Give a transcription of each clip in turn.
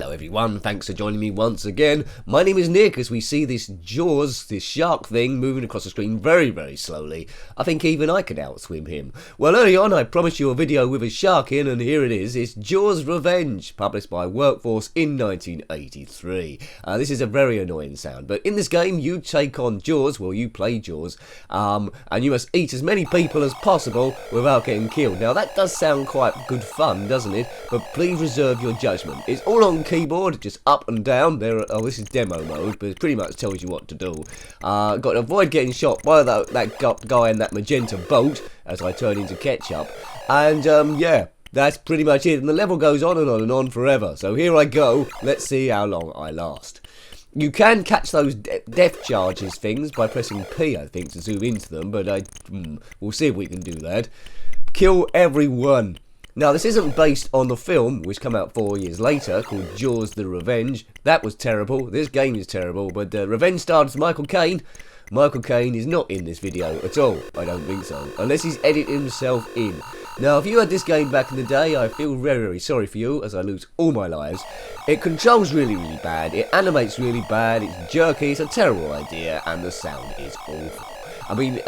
Hello everyone, thanks for joining me once again. My name is Nick as we see this Jaws, this shark thing moving across the screen very slowly. I think even I could outswim him. Well, early on I promised you a video with a shark in, and here it is. It's Jaws Revenge, published by Workforce in 1983. This is a very annoying sound, but in this game you take on Jaws, well you play Jaws, and you must eat as many people as possible without getting killed. Now that does sound quite good fun, doesn't it? But please reserve your judgment. It's all on keyboard, just up and down. This is demo mode, but it pretty much tells you what to do. Got to avoid getting shot by that guy in that magenta boat as I turn into ketchup. And yeah, that's pretty much it. And the level goes on and on forever. So here I go. Let's see how long I last. You can catch those death charges things by pressing P, I think, to zoom into them. But we'll see if we can do that. Kill everyone. Now, this isn't based on the film, which came out 4 years later, called Jaws the Revenge. That was terrible. This game is terrible, but Revenge stars Michael Caine. Michael Caine is not in this video at all. I don't think so, unless he's edited himself in. Now, if you had this game back in the day, I feel very sorry for you, as I lose all my lives. It controls really bad, it animates really bad, it's jerky, it's a terrible idea, and the sound is awful. I mean,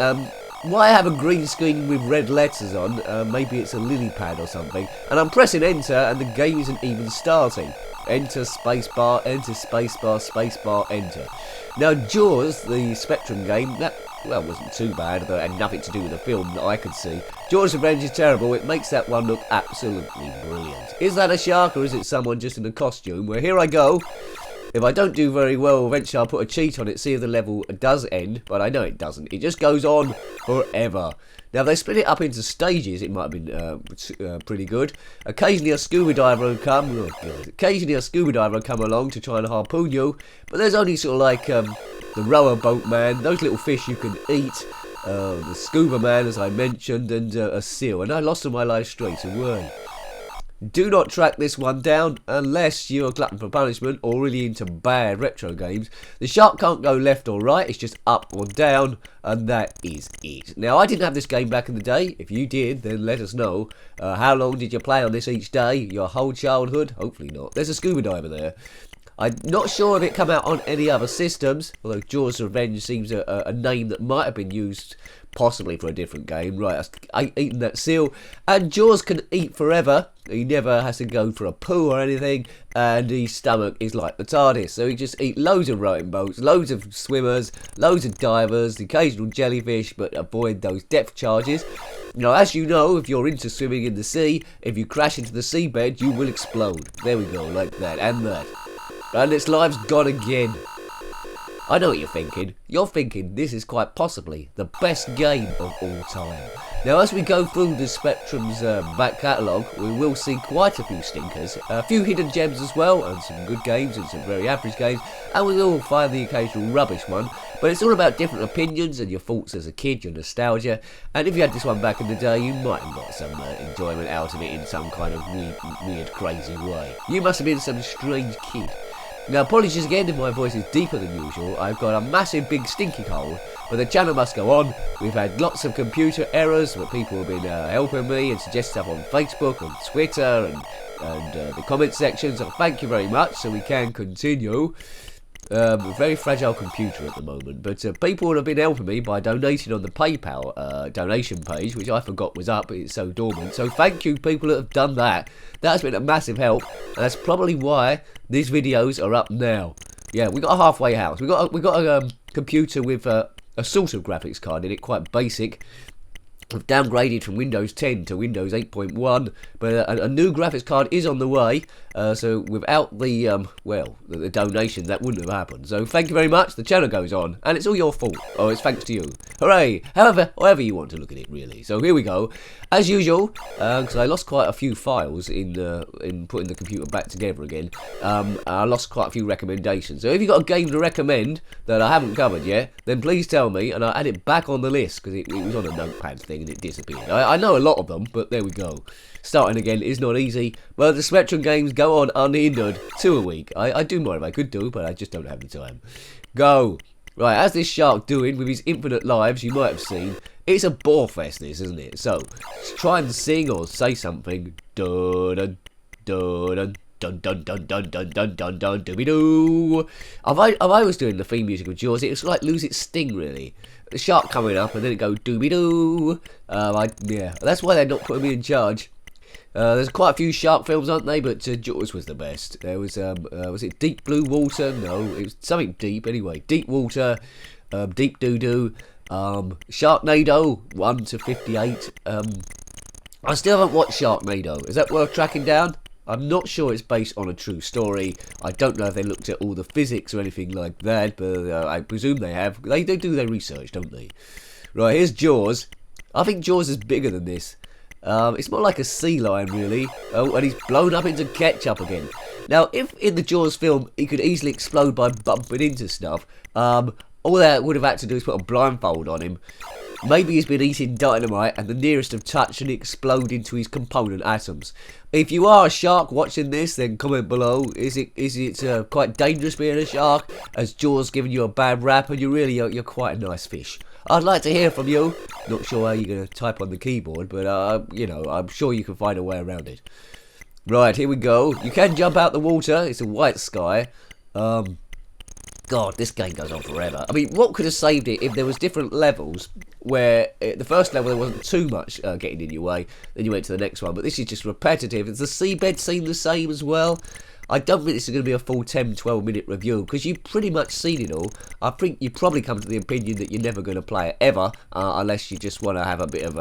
why have a green screen with red letters on? Maybe it's a lily pad or something. And I'm pressing enter and the game isn't even starting. Enter, spacebar, enter, spacebar, spacebar, enter. Now Jaws, the Spectrum game, that, well, wasn't too bad, though it had nothing to do with the film that I could see. Jaws Revenge is terrible, it makes that one look absolutely brilliant. Is that a shark or is it someone just in a costume? Well, here I go. If I don't do very well, eventually I'll put a cheat on it, see if the level does end, but I know it doesn't. It just goes on forever. Now, if they split it up into stages, it might have been pretty good. Occasionally a scuba diver will come, along to try and harpoon you, but there's only sort of like the rower boat man, those little fish you can eat, the scuba man, as I mentioned, and a seal. And I lost all my life straight away. Do not track this one down unless you're a glutton for punishment or really into bad retro games. The shark can't go left or right, it's just up or down, and that is it. Now, I didn't have this game back in the day. If you did, then let us know. How long did you play on this each day? Your whole childhood? Hopefully not. There's a scuba diver there. I'm not sure if it came out on any other systems, although Jaws Revenge seems a name that might have been used possibly for a different game. Right, I've eaten that seal. And Jaws can eat forever. He never has to go for a poo or anything, and his stomach is like the TARDIS. So he just eats loads of rowing boats, loads of swimmers, loads of divers, the occasional jellyfish, but avoid those depth charges. Now, as you know, if you're into swimming in the sea, if you crash into the seabed, you will explode. There we go, like that, and that. And its life's gone again. I know what you're thinking. You're thinking this is quite possibly the best game of all time. Now, as we go through the Spectrum's back catalogue, we will see quite a few stinkers, a few hidden gems as well, and some good games and some very average games, and we will find the occasional rubbish one. But it's all about different opinions and your thoughts as a kid, your nostalgia, and if you had this one back in the day, you might have got some enjoyment out of it in some kind of weird, crazy way. You must have been some strange kid. Now, apologies again if my voice is deeper than usual. I've got a massive big stinky cold, but the channel must go on. We've had lots of computer errors, but people have been helping me and suggest stuff on Facebook and Twitter and the comment section, so thank you very much, so we can continue. A very fragile computer at the moment, but people have been helping me by donating on the PayPal donation page, which I forgot was up. It's so dormant. So thank you, people that have done that. That's been a massive help, and that's probably why these videos are up now. Yeah, we got a halfway house. We got a computer with a sort of graphics card in it, quite basic. We've downgraded from Windows 10 to Windows 8.1, but a new graphics card is on the way, so without the donation, that wouldn't have happened. So thank you very much, the channel goes on, and it's all your fault. Oh, it's thanks to you. Hooray! However you want to look at it, really. So here we go. As usual, because I lost quite a few files in putting the computer back together again, I lost quite a few recommendations. So if you've got a game to recommend that I haven't covered yet, then please tell me, and I'll add it back on the list, because it was on a notepad thing and it disappeared. I know a lot of them, but there we go. Starting again is not easy, but the Spectrum games go on unhindered, 2 a week. I do more if I could do, but I just don't have the time. Go. Right, as this shark doing with his infinite lives, you might have seen, it's a bore fest, this, isn't it? So, try and sing or say something. Dun dun dun dun dun dun dun dun dun dun dun dooby doo. If I was doing the theme music of Jaws, it was like lose its sting really. The shark coming up and then it go dooby doo. Yeah, that's why they're not putting me in charge. There's quite a few shark films, aren't they? But Jaws was the best. There was it Deep Blue Water? No, it was something deep anyway. Deep Water, Deep Doo Doo, Sharknado 1 to 58. I still haven't watched Sharknado. Is that worth tracking down? I'm not sure it's based on a true story. I don't know if they looked at all the physics or anything like that, but I presume they have. They do their research, don't they? Right, here's Jaws. I think Jaws is bigger than this. It's more like a sea lion, really. Oh, and he's blown up into ketchup again. Now, if in the Jaws film he could easily explode by bumping into stuff, all that would have had to do is put a blindfold on him. Maybe he's been eating dynamite and the nearest of touch and explode into his component atoms. If you are a shark watching this, then comment below. Is it quite dangerous being a shark? Has Jaws given you a bad rap and you're quite a nice fish? I'd like to hear from you. Not sure how you're going to type on the keyboard, but you know, I'm sure you can find a way around it. Right, here we go. You can jump out the water. It's a white sky. God, this game goes on forever. I mean, what could have saved it if there was different levels where the first level there wasn't too much getting in your way, then you went to the next one, but this is just repetitive. Is the seabed seem the same as well? I don't think this is going to be a full 10-12 minute review because you've pretty much seen it all. I think you probably come to the opinion that you're never going to play it ever unless you just want to have a bit of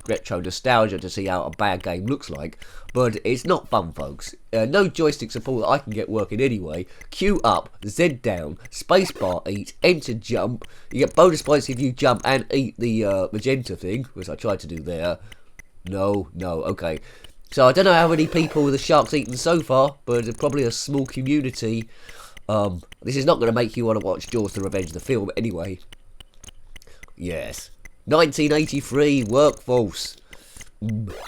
retro nostalgia to see how a bad game looks like. But it's not fun, folks. No joystick support that I can get working anyway. Q up, Z down, spacebar eat, enter jump. You get bonus points if you jump and eat the magenta thing, which I tried to do there. No, okay. So I don't know how many people the shark's eaten so far, but it's probably a small community. This is not going to make you want to watch Jaws: The Revenge of the Film anyway. Yes. 1983 Workforce.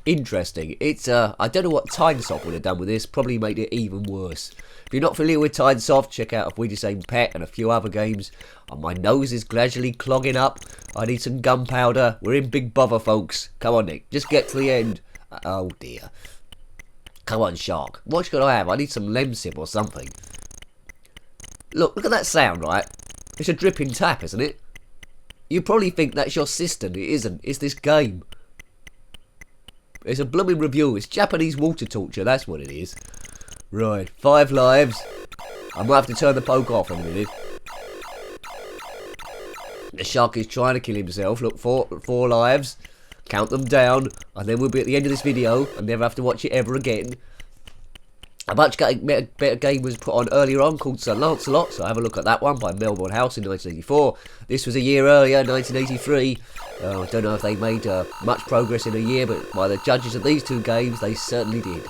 Interesting. It's I don't know what Tynesoft would have done with this. Probably made it even worse. If you're not familiar with Tynesoft, check out If We Just Aim Pet and a few other games. My nose is gradually clogging up. I need some gunpowder. We're in big bother, folks. Come on, Nick. Just get to the end. Oh dear. Come on, shark. What should I have? I need some Lemsip or something. Look at that sound, right? It's a dripping tap, isn't it? You probably think that's your cistern. It isn't. It's this game. It's a blooming review. It's Japanese water torture. That's what it is. Right. 5 lives. I might have to turn the poke off in a minute. The shark is trying to kill himself. Look, 4 lives. Count them down, and then we'll be at the end of this video and never have to watch it ever again. A much better game was put on earlier on called Sir Lancelot, so have a look at that one by Melbourne House in 1984. This was a year earlier, 1983. I don't know if they made much progress in a year, but by the judges of these 2 games, they certainly did.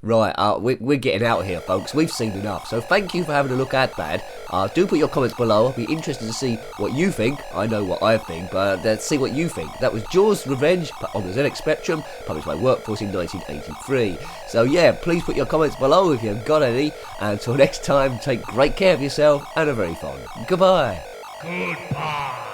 Right, we're getting out of here, folks. We've seen enough. So thank you for having a look at that. Do put your comments below. I'll be interested to see what you think. I know what I think, but let's see what you think. That was Jaws: Revenge on the ZX Spectrum, published by Workforce in 1983. So yeah, please put your comments below if you've got any. And until next time, take great care of yourself and a very fond goodbye. Goodbye.